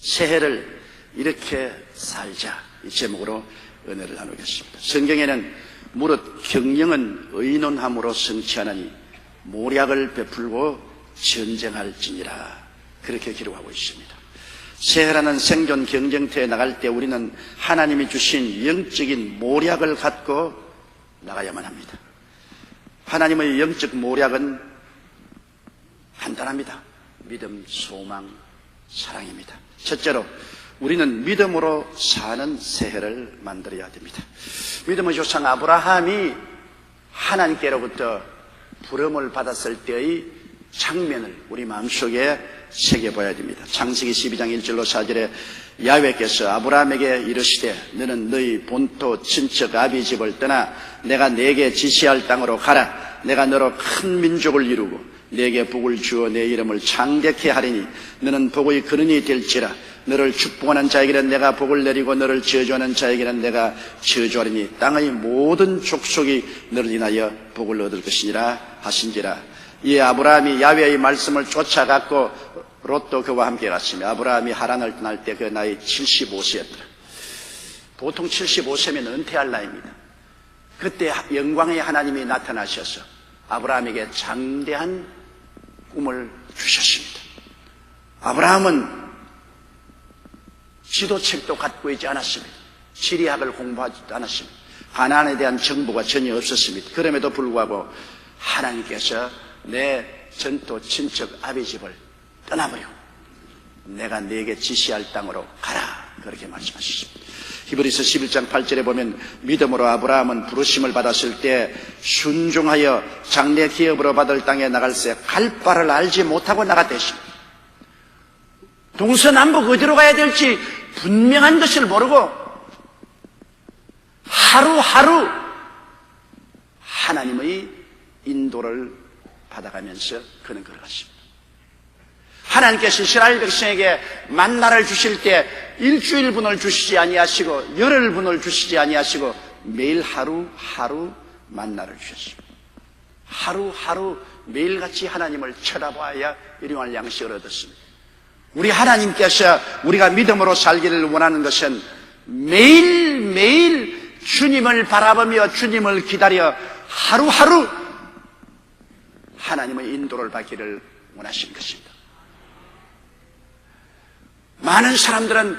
새해를 이렇게 살자, 이 제목으로 은혜를 나누겠습니다. 성경에는 무릇 경영은 의논함으로 성취하나니 모략을 베풀고 전쟁할지니라, 그렇게 기록하고 있습니다. 새해라는 생존 경쟁터에 나갈 때 우리는 하나님이 주신 영적인 모략을 갖고 나가야만 합니다. 하나님의 영적 모략은 간단합니다. 믿음, 소망, 사랑입니다. 첫째로 우리는 믿음으로 사는 새해를 만들어야 됩니다. 믿음의 조상 아브라함이 하나님께로부터 부름을 받았을 때의 장면을 우리 마음속에 새겨봐야 됩니다. 창세기 12장 1절로 4절에 야훼께서 아브라함에게 이르시되 너는 너희 본토 친척 아비 집을 떠나 내가 네게 지시할 땅으로 가라. 내가 너로 큰 민족을 이루고 네게 복을 주어 내 이름을 창대케 하리니 너는 복의 근원이 될지라. 너를 축복하는 자에게는 내가 복을 내리고 너를 저주하는 자에게는 내가 저주하리니 땅의 모든 족속이 너를 인하여 복을 얻을 것이니라 하신지라. 이 아브라함이 야훼의 말씀을 쫓아갔고 롯도 그와 함께 갔으며 아브라함이 하란을 떠날 때 그 나이 75세였더라. 보통 75세면 은퇴할 나이입니다. 그때 영광의 하나님이 나타나셔서 아브라함에게 장대한 꿈을 주셨습니다. 아브라함은 지도책도 갖고 있지 않았습니다. 지리학을 공부하지 않았습니다. 가나안에 대한 정보가 전혀 없었습니다. 그럼에도 불구하고 하나님께서 내 전토 친척 아비 집을 떠나버려 내가 네게 지시할 땅으로 가라, 그렇게 말씀하셨습니다. 히브리서 11장 8절에 보면 믿음으로 아브라함은 부르심을 받았을 때 순종하여 장래 기업으로 받을 땅에 나갈새 갈 바를 알지 못하고 나갔댔습니다. 동서남북 어디로 가야 될지 분명한 것을 모르고 하루하루 하나님의 인도를 받아가면서 그는 걸어갔습니다. 하나님께서 이스라엘 백성에게 만나를 주실 때 일주일분을 주시지 아니하시고 열흘분을 주시지 아니하시고 매일 하루하루 만나를 주셨습니다. 하루하루 매일같이 하나님을 쳐다봐야 일용할 양식을 얻었습니다. 우리 하나님께서 우리가 믿음으로 살기를 원하는 것은 매일매일 주님을 바라보며 주님을 기다려 하루하루 하나님의 인도를 받기를 원하신 것입니다. 많은 사람들은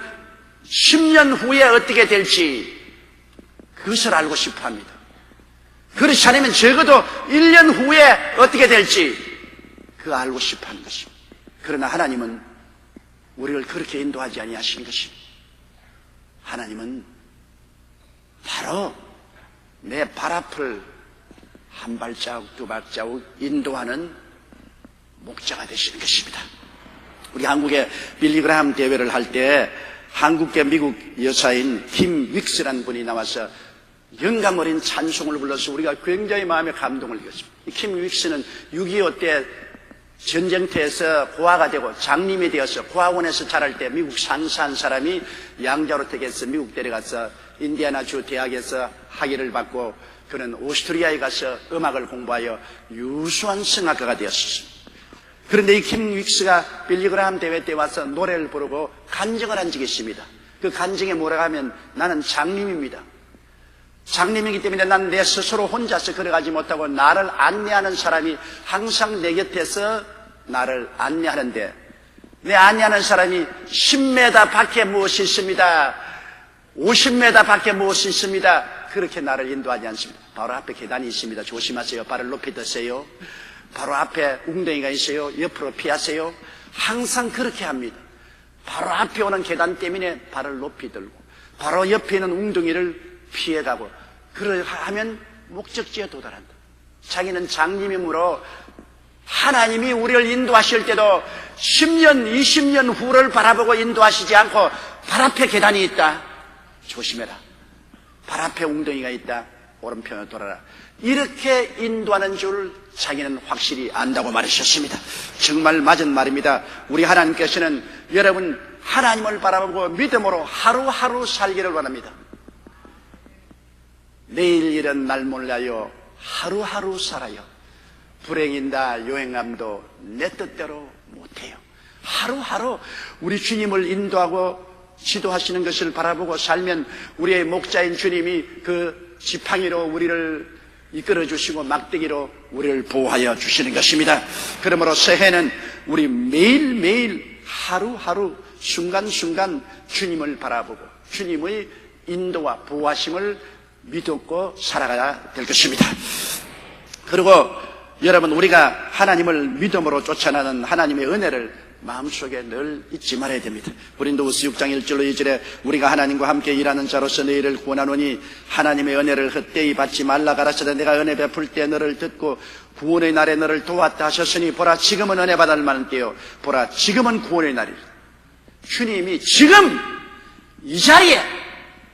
10년 후에 어떻게 될지 그것을 알고 싶어 합니다. 그렇지 않으면 적어도 1년 후에 어떻게 될지 그거 알고 싶어 하는 것입니다. 그러나 하나님은 우리를 그렇게 인도하지 아니하신 것입니다. 하나님은 바로 내 발 앞을 한 발자국 두 발자국 인도하는 목자가 되시는 것입니다. 우리 한국에 빌리그람 대회를 할 때 한국계 미국 여사인 김 윅스라는 분이 나와서 영감 어린 찬송을 불러서 우리가 굉장히 마음에 감동을 느꼈습니다. 김 윅스는 6.25 때 전쟁터에서 고아가 되고 장님이 되어서 고아원에서 자랄 때 미국 산사한 사람이 양자로 택해서 미국 데려가서 인디애나주 대학에서 학위를 받고 그는 오스트리아에 가서 음악을 공부하여 유수한 성악가가 되었습니다. 그런데 이 김 윅스가 빌리그람 대회 때 와서 노래를 부르고 간증을 한 적이 있습니다. 그 간증에 뭐라고 하면 나는 장님입니다. 장님이기 때문에 난 내 스스로 혼자서 걸어가지 못하고 나를 안내하는 사람이 항상 내 곁에서 나를 안내하는데 내 안내하는 사람이 10m 밖에 무엇이 있습니다. 50m 밖에 무엇이 있습니다. 그렇게 나를 인도하지 않습니다. 바로 앞에 계단이 있습니다. 조심하세요. 발을 높이 드세요. 바로 앞에 웅덩이가 있어요. 옆으로 피하세요. 항상 그렇게 합니다. 바로 앞에 오는 계단 때문에 발을 높이 들고 바로 옆에 있는 웅덩이를 피해가고 그러하면 목적지에 도달한다. 자기는 장님이므로 하나님이 우리를 인도하실 때도 10년, 20년 후를 바라보고 인도하시지 않고 발 앞에 계단이 있다. 조심해라. 발 앞에 웅덩이가 있다. 오른편으로 돌아라. 이렇게 인도하는 줄 자기는 확실히 안다고 말하셨습니다. 정말 맞은 말입니다. 우리 하나님께서는 여러분 하나님을 바라보고 믿음으로 하루하루 살기를 원합니다. 내일 일은 날 몰라요. 하루하루 살아요. 불행인다 요행함도 내 뜻대로 못해요. 하루하루 우리 주님을 인도하고 지도하시는 것을 바라보고 살면 우리의 목자인 주님이 그 지팡이로 우리를 이끌어 주시고 막대기로 우리를 보호하여 주시는 것입니다. 그러므로 새해는 우리 매일매일 하루하루 순간순간 주님을 바라보고 주님의 인도와 보호하심을 믿고 살아가야 될 것입니다. 그리고 여러분, 우리가 하나님을 믿음으로 쫓아나는 하나님의 은혜를 마음속에 늘 잊지 말아야 됩니다. 고린도후서 6장 1절로 2절에 우리가 하나님과 함께 일하는 자로서 너희를 구원하노니 하나님의 은혜를 헛되이 받지 말라 가라사대 내가 은혜 베풀 때 너를 듣고 구원의 날에 너를 도왔다 하셨으니 보라 지금은 은혜 받을 만한 때요 보라 지금은 구원의 날이라. 주님이 지금 이 자리에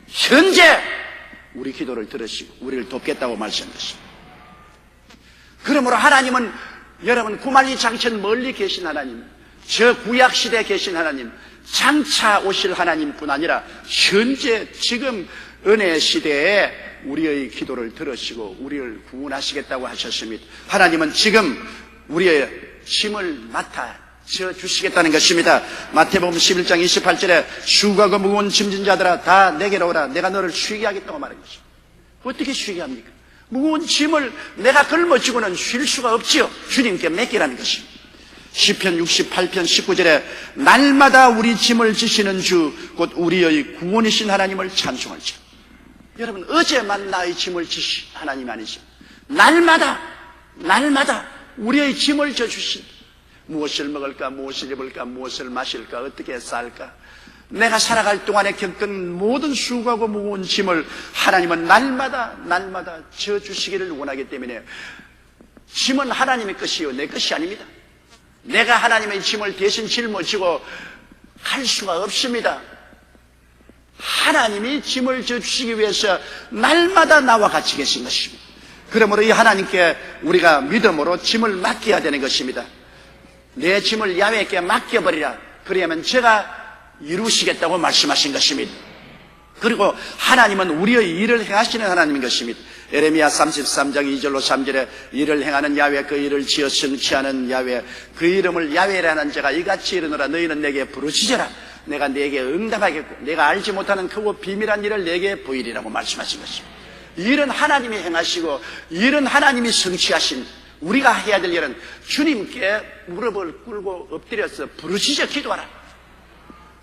현재 우리 기도를 들으시고 우리를 돕겠다고 말씀하셨습니다. 그러므로 하나님은 여러분 구만리장천 멀리 계신 하나님, 저 구약시대에 계신 하나님, 장차 오실 하나님뿐 아니라 현재 지금 은혜 시대에 우리의 기도를 들으시고 우리를 구원하시겠다고 하셨습니다. 하나님은 지금 우리의 짐을 맡아 주시겠다는 것입니다. 마태복음 11장 28절에 수고하고 무거운 짐진 자들아 다 내게로 오라 내가 너를 쉬게 하겠다고 말한 것입니다. 어떻게 쉬게 합니까? 무거운 짐을 내가 걸머쥐고는 쉴 수가 없지요. 주님께 맡기라는 것입니다. 시편 68편 19절에 날마다 우리 짐을 지시는 주 곧 우리의 구원이신 하나님을 찬송할지어다. 여러분, 어제만 나의 짐을 지신 하나님 아니십니까? 날마다 우리의 짐을 져주신, 무엇을 먹을까, 무엇을 입을까, 무엇을 마실까, 어떻게 살까, 내가 살아갈 동안에 겪은 모든 수고하고 무거운 짐을 하나님은 날마다 져주시기를 원하기 때문에 짐은 하나님의 것이요 내 것이 아닙니다. 내가 하나님의 짐을 대신 짊어지고 갈 수가 없습니다. 하나님이 짐을 져주시기 위해서 날마다 나와 같이 계신 것입니다. 그러므로 이 하나님께 우리가 믿음으로 짐을 맡겨야 되는 것입니다. 내 짐을 야훼께 맡겨버리라. 그래야만 제가 이루시겠다고 말씀하신 것입니다. 그리고 하나님은 우리의 일을 행하시는 하나님인 것입니다. 에레미야 33장 2절로 3절에 일을 행하는 야훼 그 일을 지어 성취하는 야훼 그 이름을 야훼라는 자가 이같이 이르노라 너희는 내게 부르짖어라 내가 내게 응답하겠고 내가 알지 못하는 크고 비밀한 일을 내게 보이리라고 말씀하신 것입니다. 일은 하나님이 행하시고 일은 하나님이 성취하신 우리가 해야 될 일은 주님께 무릎을 꿇고 엎드려서 부르짖어 기도하라.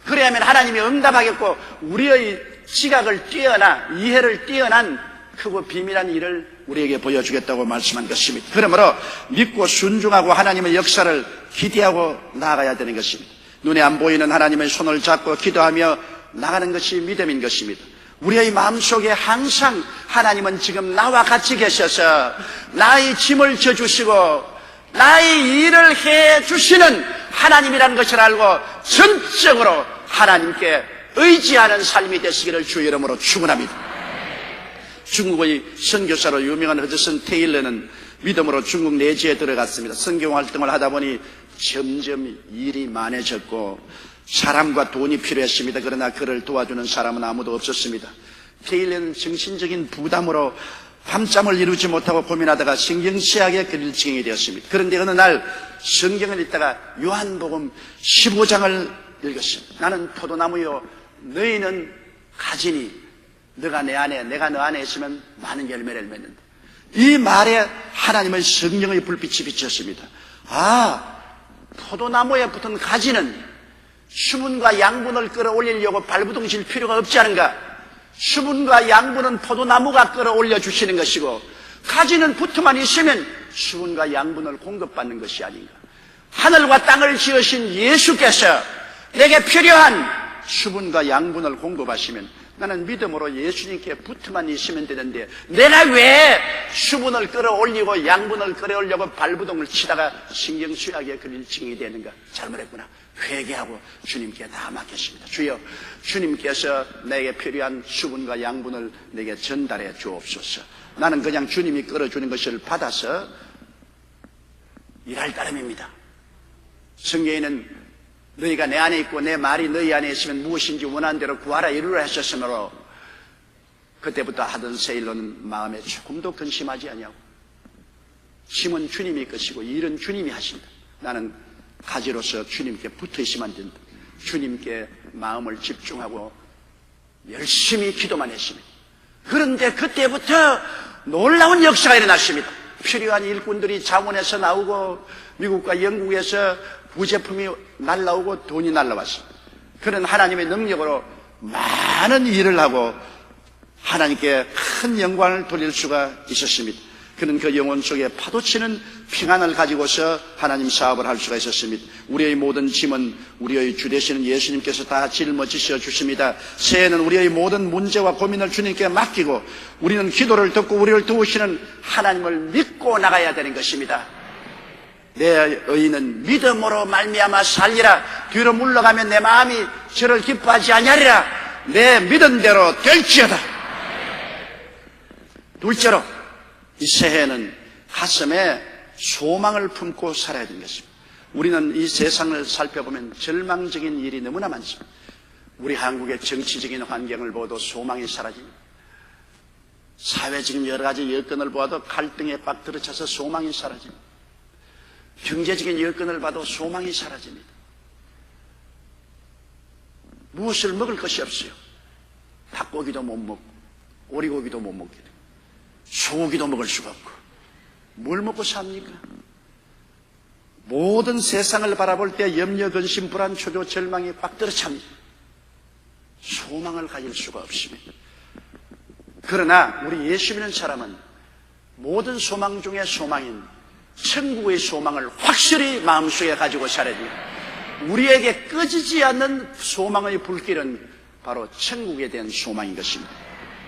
그래야만 하나님이 응답하겠고 우리의 지각을 뛰어나 이해를 뛰어난 크고 비밀한 일을 우리에게 보여주겠다고 말씀한 것입니다. 그러므로 믿고 순종하고 하나님의 역사를 기대하고 나아가야 되는 것입니다. 눈에 안 보이는 하나님의 손을 잡고 기도하며 나가는 것이 믿음인 것입니다. 우리의 마음속에 항상 하나님은 지금 나와 같이 계셔서 나의 짐을 져주시고 나의 일을 해주시는 하나님이라는 것을 알고 전적으로 하나님께 의지하는 삶이 되시기를 주의 이름으로 축원합니다. 중국의 선교사로 유명한 허드슨 테일러는 믿음으로 중국 내지에 들어갔습니다. 선교 활동을 하다 보니 점점 일이 많아졌고 사람과 돈이 필요했습니다. 그러나 그를 도와주는 사람은 아무도 없었습니다. 테일러는 정신적인 부담으로 밤잠을 이루지 못하고 고민하다가 신경쇠약에 걸릴 지경이 되었습니다. 그런데 어느 날 성경을 읽다가 요한복음 15장을 읽었습니다. 나는 포도나무요 너희는 가지니 너가 내 안에 내가 너 안에 있으면 많은 열매를 맺는다. 이 말에 하나님의 성령의 불빛이 비쳤습니다. 포도나무에 붙은 가지는 수분과 양분을 끌어올리려고 발부둥 칠 필요가 없지 않은가? 수분과 양분은 포도나무가 끌어올려 주시는 것이고 가지는 붙어만 있으면 수분과 양분을 공급받는 것이 아닌가? 하늘과 땅을 지으신 예수께서 내게 필요한 수분과 양분을 공급하시면 나는 믿음으로 예수님께 붙어만 있으면 되는데 내가 왜 수분을 끌어올리고 양분을 끌어올려고 발부동을 치다가 신경쇠약에 걸릴 징이 되는가? 잘못했구나. 회개하고 주님께 다 맡겼습니다. 주여, 주님께서 내게 필요한 수분과 양분을 내게 전달해 주옵소서. 나는 그냥 주님이 끌어주는 것을 받아서 일할 따름입니다. 성경에는 너희가 내 안에 있고 내 말이 너희 안에 있으면 무엇인지 원하는 대로 구하라 이루라 하셨으므로 그때부터 하던 세일로는 마음에 조금도 근심하지 아니하고 힘은 주님이 것이고 일은 주님이 하신다. 나는 가지로서 주님께 붙어 있으면 안 된다. 주님께 마음을 집중하고 열심히 기도만 했습니다. 그런데 그때부터 놀라운 역사가 일어났습니다. 필요한 일꾼들이 자원에서 나오고 미국과 영국에서 부제품이 날라오고 돈이 날라왔습니다. 그런 하나님의 능력으로 많은 일을 하고 하나님께 큰 영광을 돌릴 수가 있었습니다. 그는 그 영혼 속에 파도치는 평안을 가지고서 하나님 사업을 할 수가 있었습니다. 우리의 모든 짐은 우리의 주 되시는 예수님께서 다 짊어지셔 주십니다. 새해는 우리의 모든 문제와 고민을 주님께 맡기고 우리는 기도를 듣고 우리를 도우시는 하나님을 믿고 나가야 되는 것입니다. 내 의인은 믿음으로 말미암아 살리라. 뒤로 물러가면 내 마음이 저를 기뻐하지 아니하리라. 내 믿은 대로 될지어다. 둘째로 이 새해는 가슴에 소망을 품고 살아야 되는 것입니다. 우리는 이 세상을 살펴보면 절망적인 일이 너무나 많습니다. 우리 한국의 정치적인 환경을 보도 소망이 사라집니다. 사회적인 여러 가지 여건을 보아도 갈등에 빡 들어차서 소망이 사라집니다. 경제적인 여건을 봐도 소망이 사라집니다. 무엇을 먹을 것이 없어요. 닭고기도 못 먹고 오리고기도 못 먹게 돼요. 소고기도 먹을 수가 없고 뭘 먹고 삽니까? 모든 세상을 바라볼 때 염려, 근심, 불안, 초조, 절망이 꽉 들어찹니다. 소망을 가질 수가 없습니다. 그러나 우리 예수 믿는 사람은 모든 소망 중에 소망인 천국의 소망을 확실히 마음속에 가지고 살아야 됩니다. 우리에게 꺼지지 않는 소망의 불길은 바로 천국에 대한 소망인 것입니다.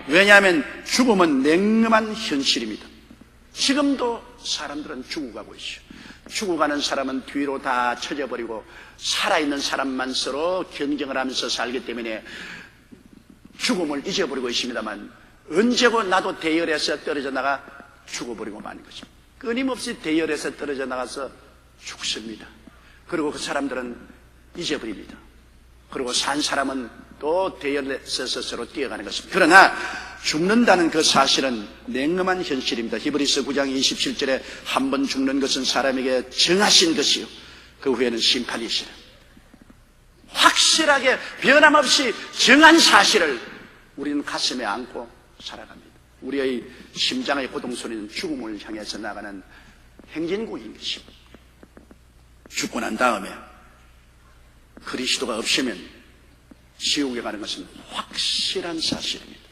왜냐하면 죽음은 냉엄한 현실입니다. 지금도 사람들은 죽어가고 있어요. 죽어가는 사람은 뒤로 다 쳐져버리고 살아있는 사람만 서로 경쟁을 하면서 살기 때문에 죽음을 잊어버리고 있습니다만 언제고 나도 대열에서 떨어져 나가 죽어버리고 마는 것입니다. 끊임없이 대열에서 떨어져 나가서 죽습니다. 그리고 그 사람들은 잊어버립니다. 그리고 산 사람은 또 대열에서 스스로 뛰어가는 것입니다. 그러나 죽는다는 그 사실은 냉엄한 현실입니다. 히브리서 9장 27절에 한 번 죽는 것은 사람에게 정하신 것이요 그 후에는 심판이 있으라. 확실하게 변함없이 정한 사실을 우리는 가슴에 안고 살아갑니다. 우리의 심장의 고동소리는 죽음을 향해서 나가는 행진곡인 것입니다. 죽고 난 다음에 그리스도가 없으면 지옥에 가는 것은 확실한 사실입니다.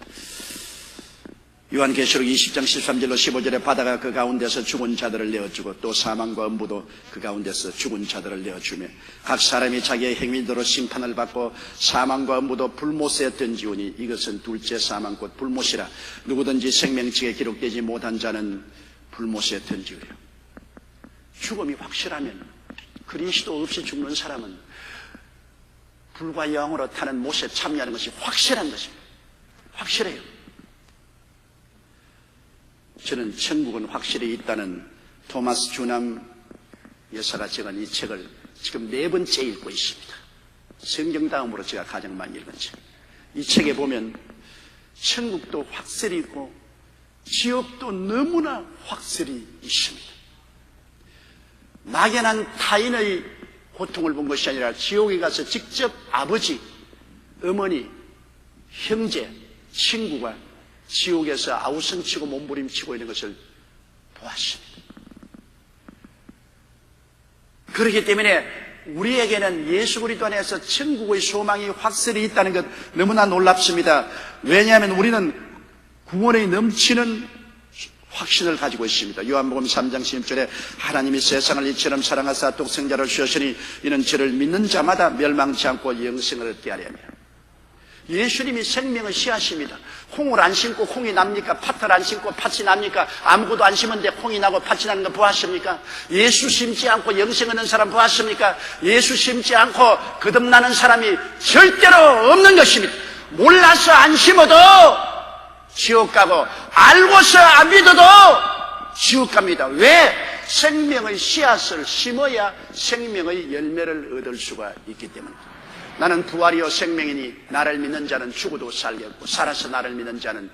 요한계시록 20장 13절로 15절에 바다가 그 가운데서 죽은 자들을 내어주고 또 사망과 음부도 그 가운데서 죽은 자들을 내어주며 각 사람이 자기의 행위대로 심판을 받고 사망과 음부도 불못에 던지오니 이것은 둘째 사망 곧 불못이라. 누구든지 생명책에 기록되지 못한 자는 불못에 던지우려. 죽음이 확실하면 그리스도 없이 죽는 사람은 불과 영으로 타는 못에 참여하는 것이 확실한 것입니다. 확실해요. 저는 천국은 확실히 있다는 토마스 주남 여사가 적은 이 책을 지금 4번째 읽고 있습니다. 성경 다음으로 제가 가장 많이 읽은 책. 이 책에 보면 천국도 확실히 있고 지옥도 너무나 확실히 있습니다. 막연한 타인의 고통을 본 것이 아니라 지옥에 가서 직접 아버지, 어머니, 형제, 친구가 지옥에서 아우성치고 몸부림치고 있는 것을 보았습니다. 그렇기 때문에 우리에게는 예수 그리스도 안에서 천국의 소망이 확실히 있다는 것 너무나 놀랍습니다. 왜냐하면 우리는 구원에 넘치는 확신을 가지고 있습니다. 요한복음 3장 16절에 하나님이 세상을 이처럼 사랑하사 독생자를 주셨으니 이는 저를 믿는 자마다 멸망치 않고 영생을 얻게 하려 합니다. 예수님이 생명의 씨앗입니다. 홍을 안 심고 홍이 납니까? 팥을 안 심고 팥이 납니까? 아무것도 안 심은데 홍이 나고 팥이 나는 거 보았습니까? 예수 심지 않고 영생 얻는 사람 보았습니까? 예수 심지 않고 거듭나는 사람이 절대로 없는 것입니다. 몰라서 안 심어도 지옥 가고 알고서 안 믿어도 지옥 갑니다. 왜? 생명의 씨앗을 심어야 생명의 열매를 얻을 수가 있기 때문입니다. 나는 부활이요 생명이니 나를 믿는 자는 죽어도 살겠고 살아서 나를 믿는 자는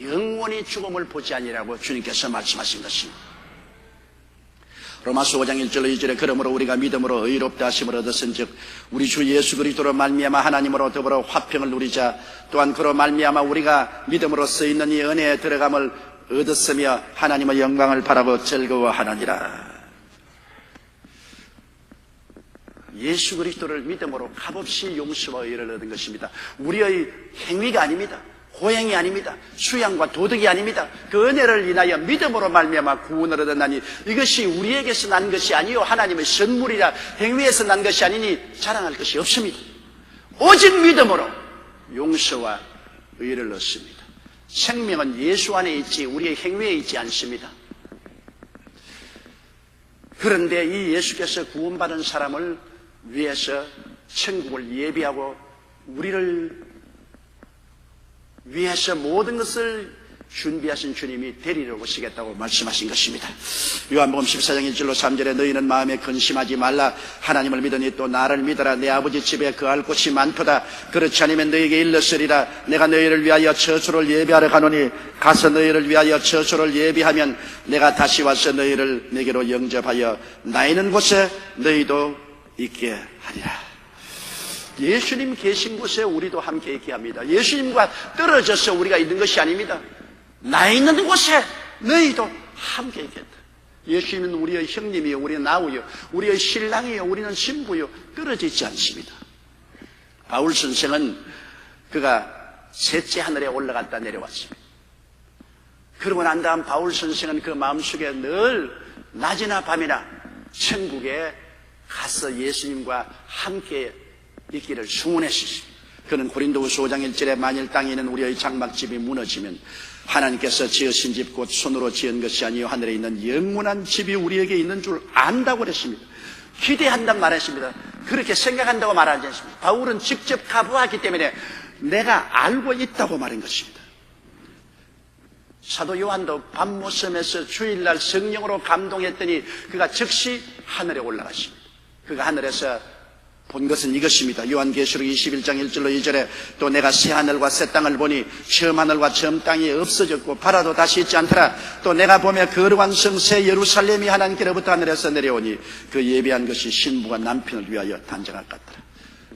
영원히 죽음을 보지 아니라고 주님께서 말씀하신 것입니다. 로마서 5장 1절로 2절에 그러므로 우리가 믿음으로 의롭다 하심을 얻었은즉 우리 주 예수 그리스도로 말미암아 하나님으로 더불어 화평을 누리자. 또한 그로 말미암아 우리가 믿음으로 쓰이는 이 은혜에 들어감을 얻었으며 하나님의 영광을 바라보 즐거워하느니라. 예수 그리스도를 믿음으로 값없이 용서와 의를 얻은 것입니다. 우리의 행위가 아닙니다. 고행이 아닙니다. 수양과 도덕이 아닙니다. 그 은혜를 인하여 믿음으로 말미암아 구원을 얻었나니 이것이 우리에게서 난 것이 아니요 하나님의 선물이라. 행위에서 난 것이 아니니 자랑할 것이 없습니다. 오직 믿음으로 용서와 의를 얻습니다. 생명은 예수 안에 있지 우리의 행위에 있지 않습니다. 그런데 이 예수께서 구원받은 사람을 위해서 천국을 예비하고 우리를 위해서 모든 것을 준비하신 주님이 데리러 오시겠다고 말씀하신 것입니다. 요한복음 14장 1절로 3절에 너희는 마음에 근심하지 말라. 하나님을 믿으니 또 나를 믿어라. 내 아버지 집에 거할 곳이 많도다. 그렇지 않으면 너희에게 일렀으리라. 내가 너희를 위하여 처소를 예비하러 가노니 가서 너희를 위하여 처소를 예비하면 내가 다시 와서 너희를 내게로 영접하여 나 있는 곳에 너희도 있게 하리라. 예수님 계신 곳에 우리도 함께 있게 합니다. 예수님과 떨어져서 우리가 있는 것이 아닙니다. 나 있는 곳에 너희도 함께 있겠다. 예수님은 우리의 형님이요, 우리의 나우요, 우리의 신랑이요, 우리는 신부요, 떨어져 있지 않습니다. 바울 선생은 그가 셋째 하늘에 올라갔다 내려왔습니다. 그러고 난 다음 바울 선생은 그 마음속에 늘 낮이나 밤이나 천국에 가서 예수님과 함께 있기를 소원했습니다. 그는 고린도후서 5장 1절에 만일 땅에 있는 우리의 장막집이 무너지면 하나님께서 지으신 집 곧 손으로 지은 것이 아니요 하늘에 있는 영원한 집이 우리에게 있는 줄 안다고 그랬습니다. 기대한다고 말했습니다. 그렇게 생각한다고 말하지 않습니다. 바울은 직접 가보았기 때문에 내가 알고 있다고 말한 것입니다. 사도 요한도 밤모섬에서 주일날 성령으로 감동했더니 그가 즉시 하늘에 올라갔습니다. 그가 하늘에서 본 것은 이것입니다. 요한계시록 21장 1절로 2절에 또 내가 새 하늘과 새 땅을 보니 처음 하늘과 처음 땅이 없어졌고 바다도 다시 있지 않더라. 또 내가 보며 거룩한 성 새 예루살렘이 하나님께로부터 하늘에서 내려오니 그 예비한 것이 신부가 남편을 위하여 단장할 것 같더라.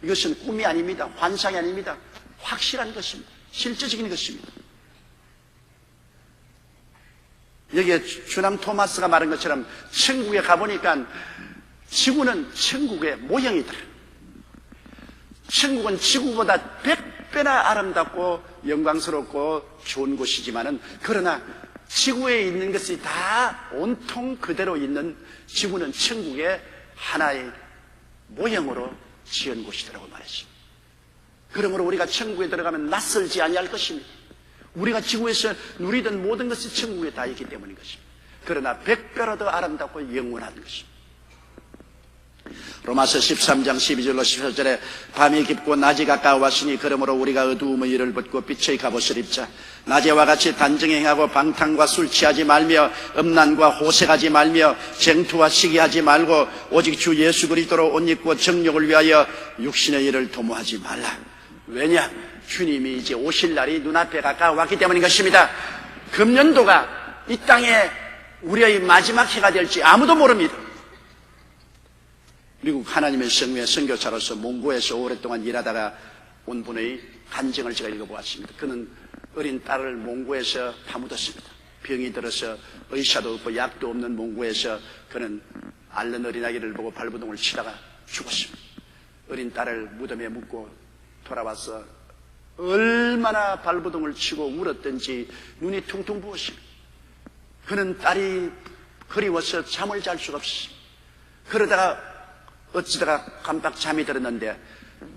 이것은 꿈이 아닙니다. 환상이 아닙니다. 확실한 것입니다. 실제적인 것입니다. 여기에 주남 토마스가 말한 것처럼 천국에 가보니까 지구는 천국의 모형이더라. 천국은 지구보다 100배나 아름답고 영광스럽고 좋은 곳이지만은 그러나 지구에 있는 것이 다 온통 그대로 있는 지구는 천국의 하나의 모형으로 지은 곳이더라고 말했습니다. 그러므로 우리가 천국에 들어가면 낯설지 아니할 것입니다. 우리가 지구에서 누리던 모든 것이 천국에 다 있기 때문인 것입니다. 그러나 100배로 더 아름답고 영원한 것입니다. 로마서 13장 12절로 14절에 밤이 깊고 낮이 가까워왔으니 그러므로 우리가 어두움의 일을 벗고 빛의 갑옷을 입자. 낮에와 같이 단정히 행하고 방탕과 술 취하지 말며 음란과 호색하지 말며 쟁투와 시기하지 말고 오직 주 예수 그리스도로 옷 입고 정욕을 위하여 육신의 일을 도모하지 말라. 왜냐? 주님이 이제 오실 날이 눈앞에 가까워왔기 때문인 것입니다. 금년도가 이 땅에 우리의 마지막 해가 될지 아무도 모릅니다. 미국 하나님의 성회의 선교사로서 몽고에서 오랫동안 일하다가 온 분의 간증을 제가 읽어보았습니다. 그는 어린 딸을 몽고에서 파묻었습니다. 병이 들어서 의사도 없고 약도 없는 몽고에서 그는 앓는 어린아기를 보고 발버둥을 치다가 죽었습니다. 어린 딸을 무덤에 묻고 돌아와서 얼마나 발버둥을 치고 울었던지 눈이 퉁퉁 부었습니다. 그는 딸이 그리워서 잠을 잘 수가 없습니다. 그러다가 어찌다가 깜빡 잠이 들었는데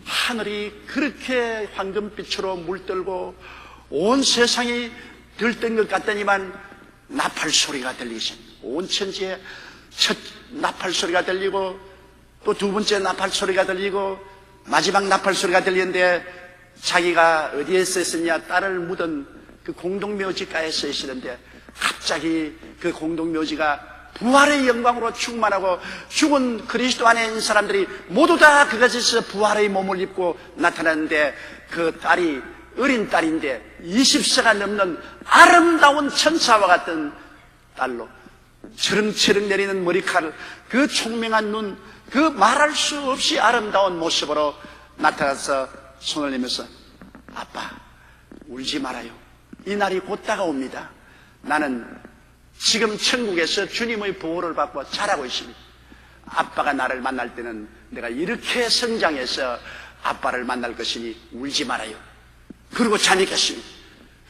하늘이 그렇게 황금빛으로 물들고 온 세상이 들뜬 것 같더니만 나팔 소리가 들리십니다. 온 천지에 첫 나팔 소리가 들리고 또 두 번째 나팔 소리가 들리고 마지막 나팔 소리가 들리는데 자기가 어디에 서 있었냐, 딸을 묻은 그 공동묘지가에 서 있었는데 갑자기 그 공동묘지가 부활의 영광으로 충만하고 죽은 그리스도 안에 있는 사람들이 모두 다 그것에서 부활의 몸을 입고 나타났는데 그 딸이 어린 딸인데 20세가 넘는 아름다운 천사와 같은 딸로 처렁처렁 내리는 머리칼, 그 총명한 눈, 그 말할 수 없이 아름다운 모습으로 나타나서 손을 내면서 아빠, 울지 말아요. 이 날이 곧 다가옵니다. 나는 지금 천국에서 주님의 보호를 받고 자라고 있습니다. 아빠가 나를 만날 때는 내가 이렇게 성장해서 아빠를 만날 것이니 울지 말아요. 그리고 자니겠습니다.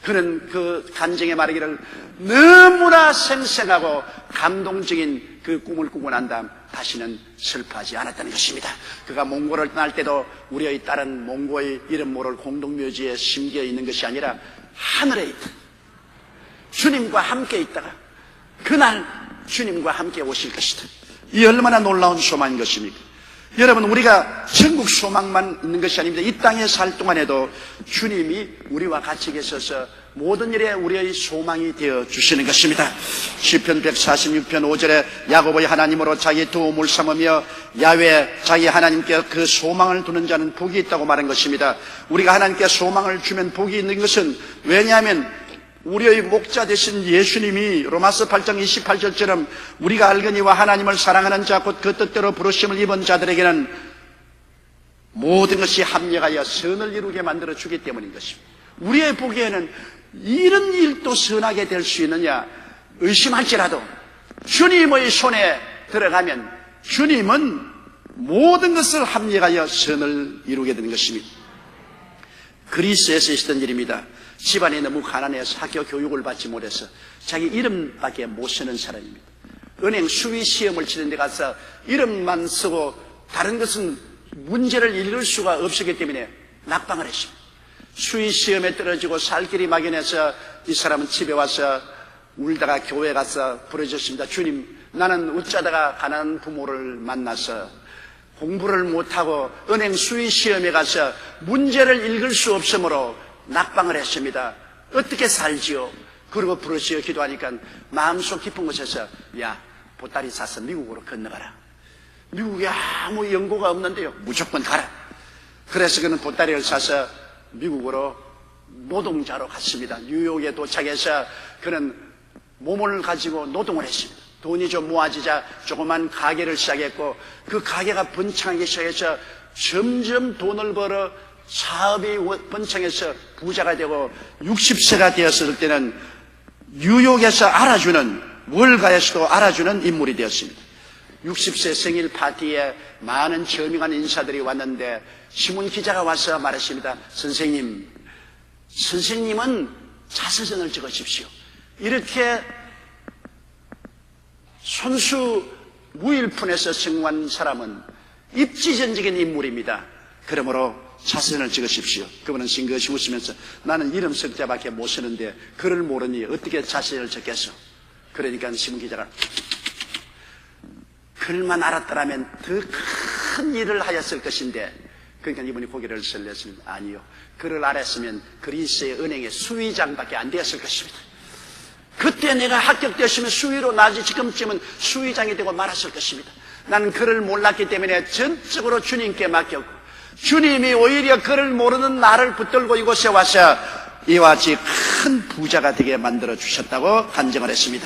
그는 그 간증에 말하기를 너무나 생생하고 감동적인 그 꿈을 꾸고 난 다음 다시는 슬퍼하지 않았다는 것입니다. 그가 몽고를 떠날 때도 우리의 딸은 몽고의 이름 모를 공동묘지에 심겨 있는 것이 아니라 하늘에 있다. 주님과 함께 있다가 그날 주님과 함께 오실 것이다. 이 얼마나 놀라운 소망인 것입니까? 여러분, 우리가 천국 소망만 있는 것이 아닙니다. 이 땅에 살 동안에도 주님이 우리와 같이 계셔서 모든 일에 우리의 소망이 되어 주시는 것입니다. 시편 146편 5절에 야곱의 하나님으로 자기 도움을 삼으며 야훼 자기 하나님께 그 소망을 두는 자는 복이 있다고 말한 것입니다. 우리가 하나님께 소망을 주면 복이 있는 것은, 왜냐하면 우리의 목자 되신 예수님이 로마서 8장 28절처럼 우리가 알거니와 하나님을 사랑하는 자 곧 그 뜻대로 부르심을 입은 자들에게는 모든 것이 합력하여 선을 이루게 만들어 주기 때문인 것입니다. 우리의 보기에는 이런 일도 선하게 될 수 있느냐 의심할지라도 주님의 손에 들어가면 주님은 모든 것을 합력하여 선을 이루게 되는 것입니다. 그리스에서 있었던 일입니다. 집안이 너무 가난해서 학교 교육을 받지 못해서 자기 이름밖에 못 쓰는 사람입니다. 은행 수의 시험을 치는 데 가서 이름만 쓰고 다른 것은 문제를 읽을 수가 없었기 때문에 낙방을 했습니다. 수의 시험에 떨어지고 살 길이 막연해서 이 사람은 집에 와서 울다가 교회에 가서 부르짖었습니다. 주님, 나는 어쩌다가 가난한 부모를 만나서 공부를 못하고 은행 수의 시험에 가서 문제를 읽을 수 없으므로 낙방을 했습니다. 어떻게 살지요? 그리고 부르짖어 기도하니까 마음속 깊은 곳에서 야, 보따리 사서 미국으로 건너가라. 미국에 아무 연고가 없는데요, 무조건 가라. 그래서 그는 보따리를 사서 미국으로 노동자로 갔습니다. 뉴욕에 도착해서 그는 몸을 가지고 노동을 했습니다. 돈이 좀 모아지자 조그만 가게를 시작했고 그 가게가 번창하기 시작해서 점점 돈을 벌어 사업이 번창해서 부자가 되고 60세가 되었을 때는 뉴욕에서 알아주는, 월가에서도 알아주는 인물이 되었습니다. 60세 생일 파티에 많은 저명한 인사들이 왔는데 신문 기자가 와서 말했습니다. 선생님은 자서전을 적으십시오. 이렇게 손수 무일푼에서 성공한 사람은 입지전적인 인물입니다. 그러므로 자서전을 적으십시오. 그분은 싱긋이 웃으면서 나는 이름 석자밖에 못 쓰는데 글을 모르니 어떻게 자서전을 적겠어? 그러니까 신문기자가 글만 알았더라면 더 큰 일을 하였을 것인데, 그러니까 이분이 고개를 설렜습니다. 아니요, 글을 알았으면 그리스의 은행의 수의장밖에 안 되었을 것입니다. 그때 내가 합격되었으면 수의로 나지 지금쯤은 수의장이 되고 말았을 것입니다. 나는 글을 몰랐기 때문에 전적으로 주님께 맡겼고 주님이 오히려 글을 모르는 나를 붙들고 이곳에 와서 이와 같이 큰 부자가 되게 만들어 주셨다고 간증을 했습니다.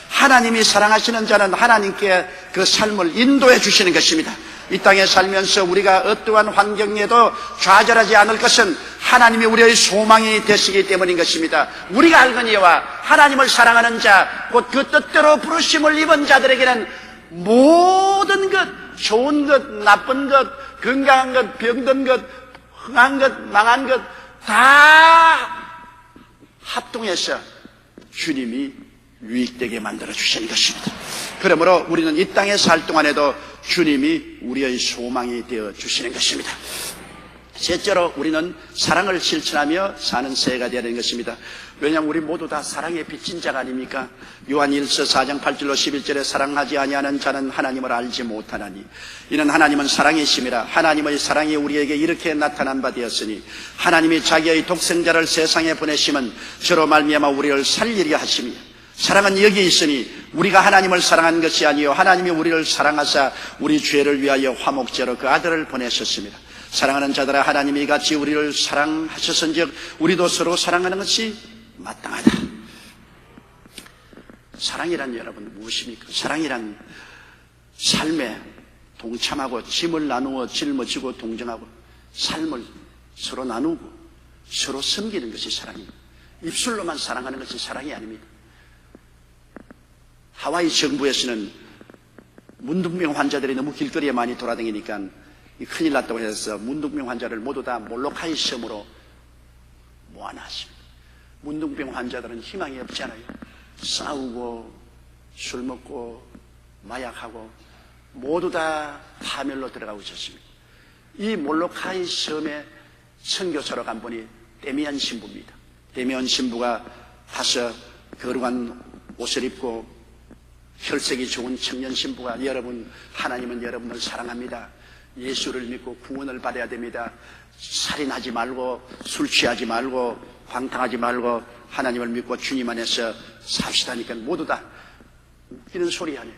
하나님이 사랑하시는 자는 하나님께 그 삶을 인도해 주시는 것입니다. 이 땅에 살면서 우리가 어떠한 환경에도 좌절하지 않을 것은 하나님이 우리의 소망이 되시기 때문인 것입니다. 우리가 알거니와 하나님을 사랑하는 자, 곧 그 뜻대로 부르심을 입은 자들에게는 모든 것, 좋은 것, 나쁜 것, 건강한 것, 병든 것, 흥한 것, 망한 것 다 합동해서 주님이 유익되게 만들어 주시는 것입니다. 그러므로 우리는 이 땅에 살 동안에도 주님이 우리의 소망이 되어 주시는 것입니다. 셋째로 우리는 사랑을 실천하며 사는 새해가 되어야 되는 것입니다. 왜냐하면 우리 모두 다 사랑에 빚진 자가 아닙니까? 요한 1서 4장 8절로 11절에 사랑하지 아니하는 자는 하나님을 알지 못하나니 이는 하나님은 사랑이심이라. 하나님의 사랑이 우리에게 이렇게 나타난 바 되었으니 하나님이 자기의 독생자를 세상에 보내심은 저로 말미암아 우리를 살리려 하심이야. 사랑은 여기 있으니 우리가 하나님을 사랑한 것이 아니요 하나님이 우리를 사랑하사 우리 죄를 위하여 화목제로 그 아들을 보내셨습니다. 사랑하는 자들아, 하나님이 같이 우리를 사랑하셨은즉 우리도 서로 사랑하는 것이 마땅하다. 사랑이란 여러분 무엇입니까? 사랑이란 삶에 동참하고 짐을 나누어 짊어지고 동정하고 삶을 서로 나누고 서로 섬기는 것이 사랑입니다. 입술로만 사랑하는 것이 사랑이 아닙니다. 하와이 정부에서는 문둥병 환자들이 너무 길거리에 많이 돌아다니니까 큰일 났다고 해서 문둥병 환자를 모두 다 몰로카이 섬으로 모아놨습니다. 문둥병 환자들은 희망이 없잖아요. 싸우고 술 먹고 마약하고 모두 다 파멸로 들어가고 있었습니다. 이 몰로카이 섬에 선교사로 간 분이 데미안 신부입니다. 데미안 신부가 가서 거룩한 옷을 입고 혈색이 좋은 청년 신부가 여러분, 하나님은 여러분을 사랑합니다. 예수를 믿고 구원을 받아야 됩니다. 살인하지 말고 술 취하지 말고 방탕하지 말고 하나님을 믿고 주님 안에서 삽시다니까 모두 다 웃기는 소리 하네.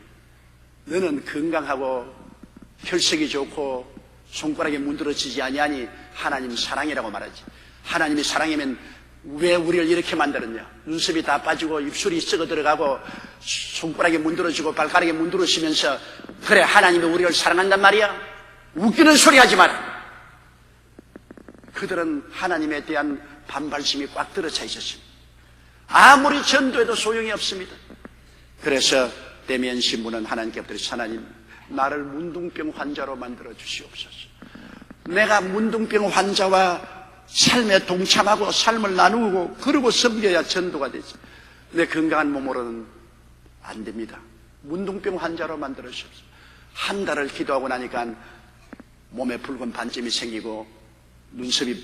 너는 건강하고 혈색이 좋고 손가락에 문드러지지 아니하니 하나님 사랑이라고 말하지. 하나님이 사랑이면 왜 우리를 이렇게 만들었냐? 눈썹이 다 빠지고 입술이 썩어 들어가고 손가락에 문드러지고 발가락에 문드러지면서 그래 하나님이 우리를 사랑한단 말이야? 웃기는 소리 하지 마라. 그들은 하나님에 대한 반발심이 꽉 들어차 있었습니다. 아무리 전도해도 소용이 없습니다. 그래서 데미안 신부는 하나님께 엎드려서 하나님 나를 문둥병 환자로 만들어 주시옵소서. 내가 문둥병 환자와 삶에 동참하고 삶을 나누고 그러고 섬겨야 전도가 되지. 내 건강한 몸으로는 안 됩니다. 문둥병 환자로 만들어 주시옵소서. 한 달을 기도하고 나니까 몸에 붉은 반점이 생기고 눈썹이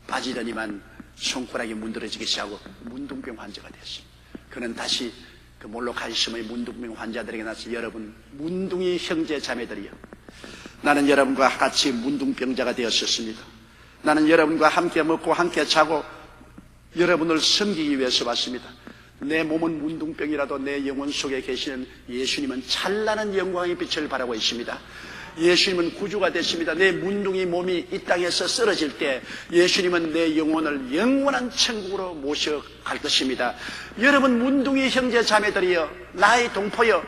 빠지더니만 손가락이 문드러지기 시작하고 문둥병 환자가 됐습니다. 그는 다시 그 몰로카이 섬의 문둥병 환자들에게 나서 여러분 문둥이 형제 자매들이여, 나는 여러분과 같이 문둥병자가 되었었습니다. 나는 여러분과 함께 먹고 함께 자고 여러분을 섬기기 위해서 왔습니다. 내 몸은 문둥병이라도 내 영혼 속에 계시는 예수님은 찬란한 영광의 빛을 발하고 있습니다. 예수님은 구주가 되십니다. 내 문둥이 몸이 이 땅에서 쓰러질 때 예수님은 내 영혼을 영원한 천국으로 모셔갈 것입니다. 여러분 문둥이 형제 자매들이여, 나의 동포여,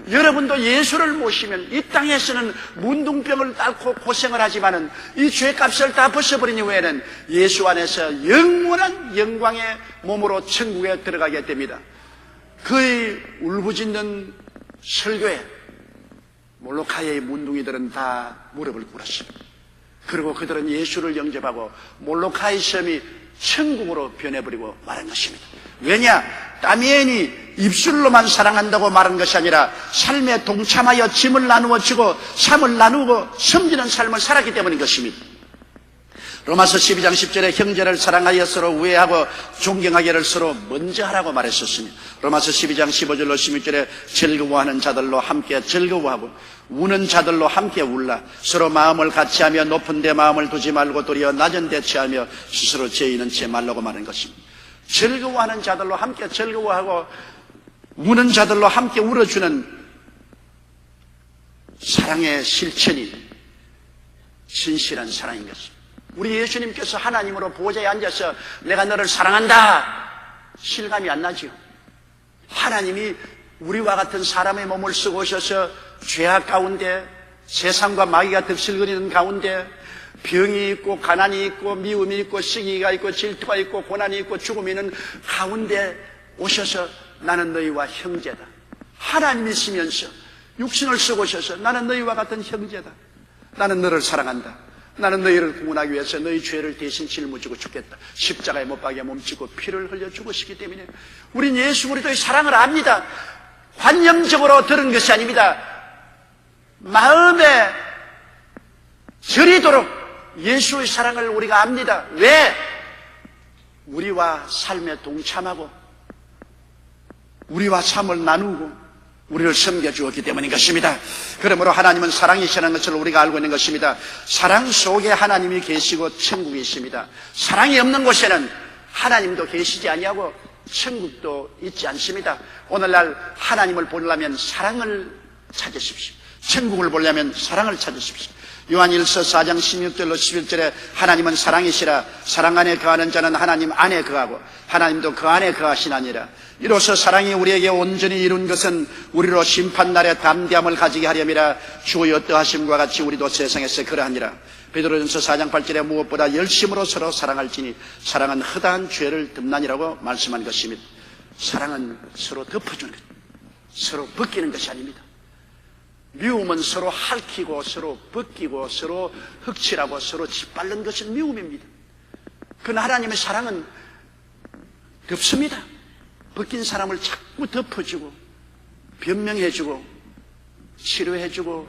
여러분도 예수를 모시면 이 땅에서는 문둥병을 앓고 고생을 하지만은 이 죄값을 다 벗어버린 이후에는 예수 안에서 영원한 영광의 몸으로 천국에 들어가게 됩니다. 그의 울부짖는 설교에 몰로카이의 문둥이들은 다 무릎을 꿇었습니다. 그리고 그들은 예수를 영접하고 몰로카이 섬이 천국으로 변해버리고 말한 것입니다. 왜냐? 다미엔이 입술로만 사랑한다고 말한 것이 아니라 삶에 동참하여 짐을 나누어 지고 삶을 나누고 섬기는 삶을 살았기 때문인 것입니다. 로마서 12장 10절에 형제를 사랑하여 서로 우애하고 존경하기를 서로 먼저 하라고 말했었습니다. 로마서 12장 15절로 16절에 즐거워하는 자들로 함께 즐거워하고 우는 자들로 함께 울라. 서로 마음을 같이하며 높은 데 마음을 두지 말고 도리어 낮은 데 취하며 스스로 죄인은 채 말라고 말하는 것입니다. 즐거워하는 자들로 함께 즐거워하고 우는 자들로 함께 울어주는 사랑의 실천이 진실한 사랑인 것입니다. 우리 예수님께서 하나님으로 보좌에 앉아서 내가 너를 사랑한다 실감이 안 나죠. 하나님이 우리와 같은 사람의 몸을 쓰고 오셔서 죄악 가운데 세상과 마귀가 득실거리는 가운데 병이 있고 가난이 있고 미움이 있고 시기가 있고 질투가 있고 고난이 있고 죽음이 있는 가운데 오셔서 나는 너희와 형제다. 하나님이시면서 육신을 쓰고 오셔서 나는 너희와 같은 형제다. 나는 너를 사랑한다. 나는 너희를 구원하기 위해서 너희 죄를 대신 짊어지고 죽겠다. 십자가에 못 박여 몸치고 피를 흘려 죽으시기 때문에 우린 예수 그리스도의 사랑을 압니다. 관념적으로 들은 것이 아닙니다. 마음에 저리도록 예수의 사랑을 우리가 압니다. 왜? 우리와 삶에 동참하고 우리와 삶을 나누고 우리를 섬겨주었기 때문인 것입니다. 그러므로 하나님은 사랑이시라는 것을 우리가 알고 있는 것입니다. 사랑 속에 하나님이 계시고 천국이 있습니다. 사랑이 없는 곳에는 하나님도 계시지 아니하고 천국도 있지 않습니다. 오늘날 하나님을 보려면 사랑을 찾으십시오. 천국을 보려면 사랑을 찾으십시오. 요한일서 4장 16절로 11절에 하나님은 사랑이시라. 사랑 안에 거하는 자는 하나님 안에 거하고 하나님도 그 안에 거하시나니라. 이로써 사랑이 우리에게 온전히 이룬 것은 우리로 심판날에 담대함을 가지게 하렴이라. 주의 어떠하심과 같이 우리도 세상에서 그러하니라. 베드로전서 4장 8절에 무엇보다 열심으로 서로 사랑할지니 사랑은 허다한 죄를 덮나니라고 말씀한 것입니다. 사랑은 서로 덮어주는 것, 서로 벗기는 것이 아닙니다. 미움은 서로 핥히고 서로 벗기고 서로 흑칠하고 서로 짓밟는 것이 미움입니다. 그러나 하나님의 사랑은 덮습니다. 벗긴 사람을 자꾸 덮어주고 변명해주고 치료해주고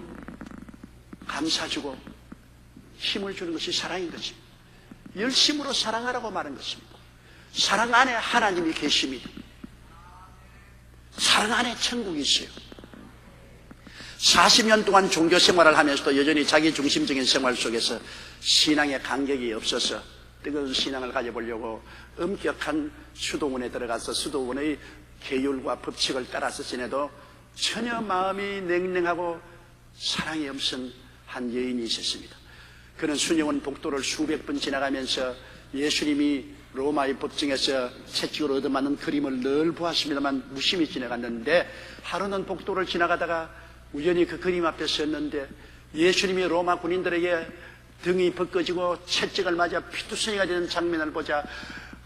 감싸주고 힘을 주는 것이 사랑인 것입니다. 열심으로 사랑하라고 말한 것입니다. 사랑 안에 하나님이 계십니다. 사랑 안에 천국이 있어요. 40년 동안 종교 생활을 하면서도 여전히 자기 중심적인 생활 속에서 신앙의 간격이 없어서 뜨거운 신앙을 가져보려고 엄격한 수도원에 들어가서 수도원의 계율과 법칙을 따라서 지내도 전혀 마음이 냉랭하고 사랑이 없은 한 여인이 있었습니다. 그는 순영원 복도를 수백 번 지나가면서 예수님이 로마의 법정에서 채찍으로 얻어맞는 그림을 늘 보았습니다만 무심히 지나갔는데, 하루는 복도를 지나가다가 우연히 그 그림 앞에 섰는데 예수님이 로마 군인들에게 등이 벗겨지고 채찍을 맞아 피투성이가 되는 장면을 보자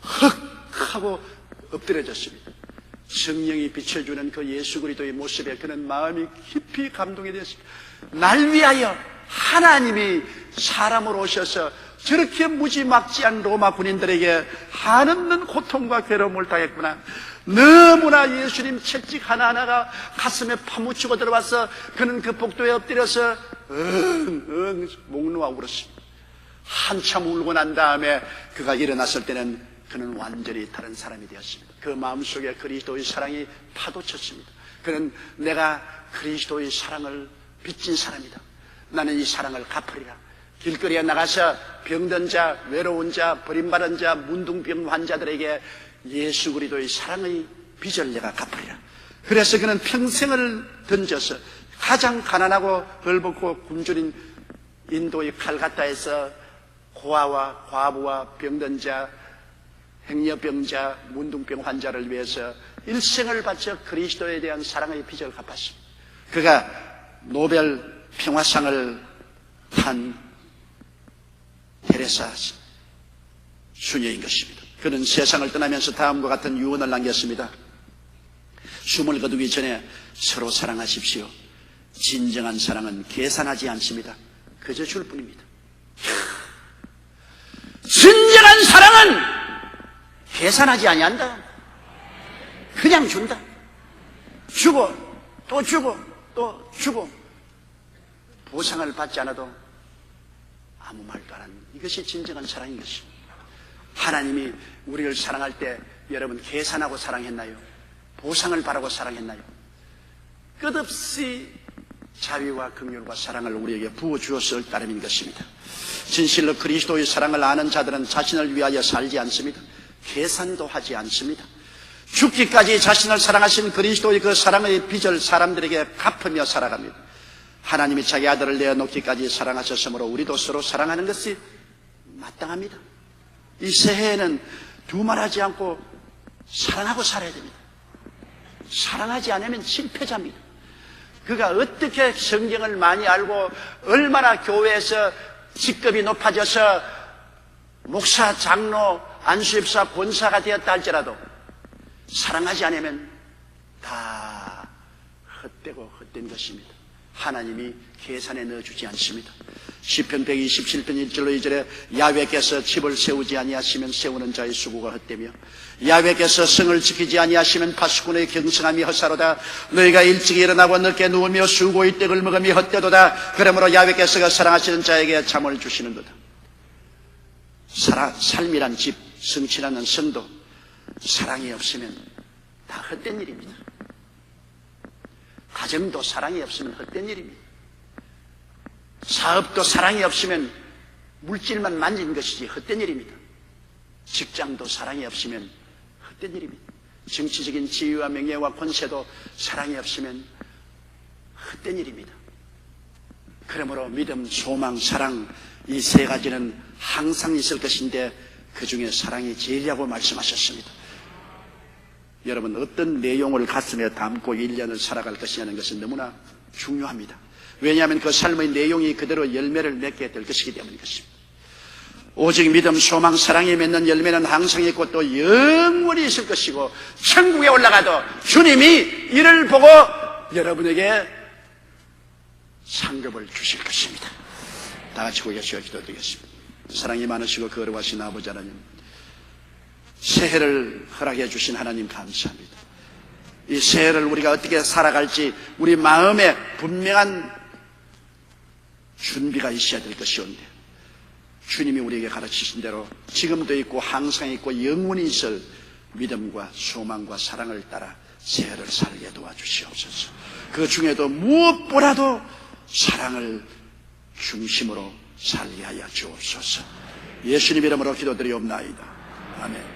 헉 하고 엎드려졌습니다. 성령이 비춰주는 그 예수 그리스도의 모습에 그는 마음이 깊이 감동이 되었습니다. 날 위하여 하나님이 사람으로 오셔서 저렇게 무지막지한 로마 군인들에게 한없는 고통과 괴로움을 당했구나. 너무나 예수님 채찍 하나하나가 가슴에 파묻히고 들어와서 그는 그 복도에 엎드려서 응 목 놓아 울었습니다. 한참 울고 난 다음에 그가 일어났을 때는 그는 완전히 다른 사람이 되었습니다. 그 마음속에 그리스도의 사랑이 파도쳤습니다. 그는 내가 그리스도의 사랑을 빚진 사람이다. 나는 이 사랑을 갚으리라. 길거리에 나가서 병든 자, 외로운 자, 버림받은 자, 문둥병 환자들에게 예수 그리스도의 사랑의 빚을 내가 갚으리라. 그래서 그는 평생을 던져서 가장 가난하고 헐벗고 굶주린 인도의 칼가타에서 고아와 과부와 병든 자, 행여병자, 문둥병 환자를 위해서 일생을 바쳐 그리스도에 대한 사랑의 빚을 갚았습니다. 그가 노벨 평화상을 탄 테레사 수녀인 것입니다. 그는 세상을 떠나면서 다음과 같은 유언을 남겼습니다. 숨을 거두기 전에 서로 사랑하십시오. 진정한 사랑은 계산하지 않습니다. 그저 줄 뿐입니다. 진정한 사랑은 계산하지 아니한다. 그냥 준다. 주고 또 주고 또 주고 보상을 받지 않아도 아무 말도 안 하는 이것이 진정한 사랑인 것입니다. 하나님이 우리를 사랑할 때 여러분 계산하고 사랑했나요? 보상을 바라고 사랑했나요? 끝없이 자비와 긍휼과 사랑을 우리에게 부어주었을 따름인 것입니다. 진실로 그리스도의 사랑을 아는 자들은 자신을 위하여 살지 않습니다. 계산도 하지 않습니다. 죽기까지 자신을 사랑하신 그리스도의 그 사랑의 빚을 사람들에게 갚으며 살아갑니다. 하나님이 자기 아들을 내어놓기까지 사랑하셨으므로 우리도 서로 사랑하는 것이 마땅합니다. 이 새해에는 두말하지 않고 사랑하고 살아야 됩니다. 사랑하지 않으면 실패자입니다. 그가 어떻게 성경을 많이 알고 얼마나 교회에서 직급이 높아져서 목사, 장로, 안수입사, 권사가 되었다 할지라도 사랑하지 않으면 다 헛되고 헛된 것입니다. 하나님이 계산에 넣어주지 않습니다. 시편 127편 1절로 2절에 야훼께서 집을 세우지 아니하시면 세우는 자의 수고가 헛되며 야훼께서 성을 지키지 아니하시면 파수꾼의 경성함이 헛사로다. 너희가 일찍 일어나고 늦게 누우며 수고의 떡을 먹음이 헛되도다. 그러므로 야훼께서 사랑하시는 자에게 잠을 주시는도다. 삶이란 집, 성취라는 성도, 사랑이 없으면 다 헛된 일입니다. 가정도 사랑이 없으면 헛된 일입니다. 사업도 사랑이 없으면 물질만 만진 것이지 헛된 일입니다. 직장도 사랑이 없으면 헛된 일입니다. 정치적인 지위와 명예와 권세도 사랑이 없으면 헛된 일입니다. 그러므로 믿음, 소망, 사랑 이 세 가지는 항상 있을 것인데 그 중에 사랑이 제일이라고 말씀하셨습니다. 여러분 어떤 내용을 가슴에 담고 1년을 살아갈 것이냐는 것은 너무나 중요합니다. 왜냐하면 그 삶의 내용이 그대로 열매를 맺게 될 것이기 때문인 것입니다. 오직 믿음, 소망, 사랑이 맺는 열매는 항상 있고 또 영원히 있을 것이고 천국에 올라가도 주님이 이를 보고 여러분에게 상급을 주실 것입니다. 다 같이 고개하시고 기도드리겠습니다. 사랑이 많으시고 거룩하신 아버지 하나님, 새해를 허락해 주신 하나님 감사합니다. 이 새해를 우리가 어떻게 살아갈지 우리 마음에 분명한 준비가 있어야 될 것이온데 주님이 우리에게 가르치신 대로 지금도 있고 항상 있고 영원히 있을 믿음과 소망과 사랑을 따라 새해를 살게 도와주시옵소서. 그 중에도 무엇보다도 사랑을 중심으로 살게 하여 주옵소서. 예수님 이름으로 기도드리옵나이다. 아멘.